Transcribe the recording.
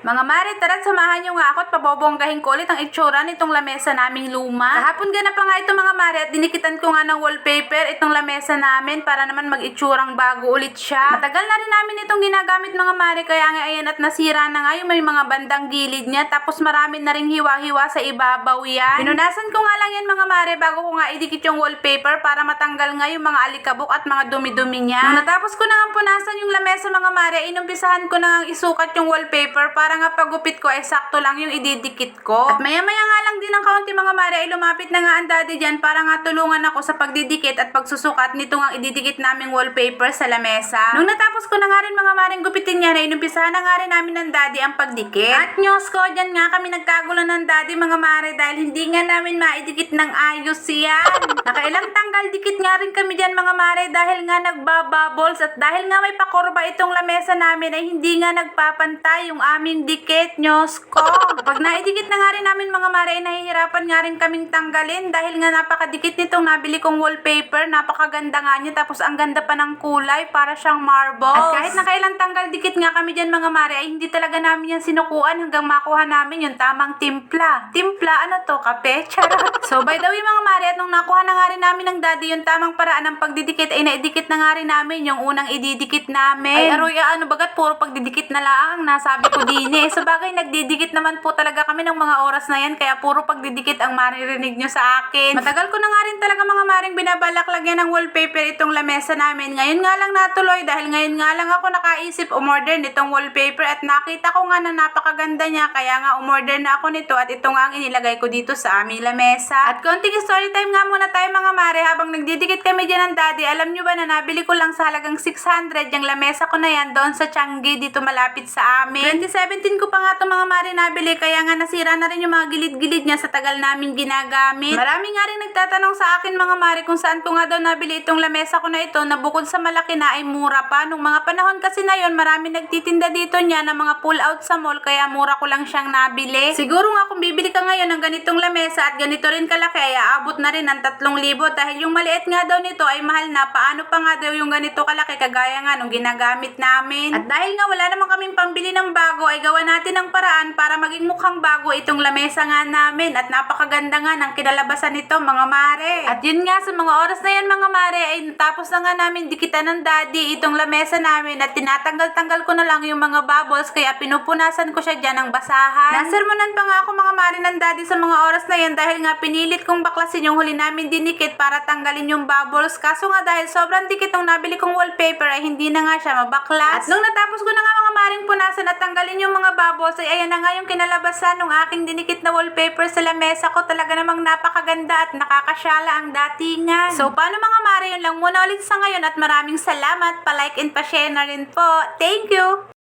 Mga mare, tara't samahan nyo nga ako at pabobonggahin ko ulit ang itsura nitong lamesa naming luma. Kahapon gana pa nga ito mga mare at dinikitan ko nga ng wallpaper itong lamesa namin para naman mag-itsurang bago ulit siya. Matagal na rin namin itong ginagamit mga mare kaya nga ayan at nasira na nga yung may mga bandang gilid niya tapos marami na ring hiwa-hiwa sa ibabaw yan. Pinunasan ko nga lang yan mga mare bago ko nga idikit yung wallpaper para matanggal nga yung mga alikabok at mga dumi-dumi niya. Nung natapos ko na nga punasan yung lamesa mga mare, inumpisahan ko na nga isukat yung wallpaper para nga paggupit ko ay sakto lang yung ididikit ko. At maya-maya nga lang din ng kaunti mga mare ay lumapit na nga ang daddy dyan para nga tulungan ako sa pagdidikit at pagsusukat nito nga ididikit naming wallpaper sa lamesa. Nung natapos ko na nga rin mga mareng gupitin niya na inumpisahan na nga rin namin ng daddy ang pagdikit. At nyos ko, dyan nga kami nagkagulo ng daddy mga mare dahil hindi nga namin maidikit ng ayos yan. Nakailang tanggal dikit nga rin kami dyan mga mare dahil nga nagbabubbles at dahil nga may pakurba itong lamesa namin ay hindi nga nagpapantay yung aming dikit. Nyos ko. Pag naidikit na nga rin namin mga mare ay nahihirapan nga rin kaming tanggalin dahil nga napakadikit nitong nabili kong wallpaper. Napakaganda nga niya tapos ang ganda pa ng kulay para siyang marbles. At kahit nakailang tanggal dikit nga kami dyan mga mare ay hindi talaga namin yan sinukuan hanggang makuha namin yung tamang timpla. Timpla? Ano to? Kape? Charot. So by the way mga mare at nung nakuha na nga rin namin ng daddy yung tamang paraan ng pagdidikit ay naidikit na nga rin namin yung unang ididikit namin. Ay aroy ano bagat puro pagdidikit na lang nasabi ko din eh. So bagay nagdidikit naman po talaga kami ng mga oras na yan kaya puro pagdidikit ang maririnig nyo sa akin. Matagal ko na nga rin talaga mga maring binabalak lagyan ng wallpaper itong lamesa namin. Ngayon nga lang natuloy dahil ngayon nga lang ako nakaisip umorder nitong wallpaper at nakita ko nga na napakaganda niya kaya nga umorder na ako nito at ito nga ang inilagay ko dito sa aming lamesa. At konting story time nga muna tayo mga mare habang nagdidikit kami dyan ng daddy. Alam nyo ba na nabili ko lang sa halagang 600 yung lamesa ko na yan doon sa Changi dito malapit sa amin. 2017 ko pa nga ito mga mare nabili kaya nga nasira na rin yung mga gilid-gilid niya sa tagal namin ginagamit. Marami nga rin nagtatanong sa akin mga mare kung saan ko nga daw nabili itong lamesa ko na ito na bukod sa malaki na ay mura pa. Nung mga panahon kasi na yon marami nagtitinda dito niya ng mga pull out sa mall kaya mura ko lang siyang nabili. Siguro nga kung bibili ka ngayon ng ganitong lamesa at ganito rin kalaki ay aabot na rin ng 3,000 dahil yung maliit nga daw nito ay mahal na. Paano pa nga daw yung ganito kalaki kagaya nga nung ginagamit namin. At dahil nga wala naman kaming pambili ng bago ay gawa natin ng paraan para maging mukhang bago itong lamesa nga namin at napakaganda nga ng kinalabasan nito mga mare. At yun nga sa mga oras na yan mga mare ay tapos na nga namin dikitan ng daddy itong lamesa namin at tinatanggal-tanggal ko na lang yung mga bubbles kaya pinupunasan ko siya dyan ng basahan. Nasermonan pa nga ako mga mare ng daddy sa mga oras na yan dahil nga pinilit kong baklasin yung huli namin dinikit para tanggalin yung bubbles kaso nga dahil sobrang dikit ng nabili kong wallpaper ay hindi na nga siya mabaklas. At nung natapos ko na nga mga maring punasan at tanggalin yung mga bubbles ay ayan na nga yung kinalabasan ng aking dinikit na wallpaper sa lamesa ko. Talaga namang napakaganda at nakakasyala ang datingan. So paano mga mare, yun lang muna ulit sa ngayon at maraming salamat. Pa-like and pa-share na rin po. Thank you!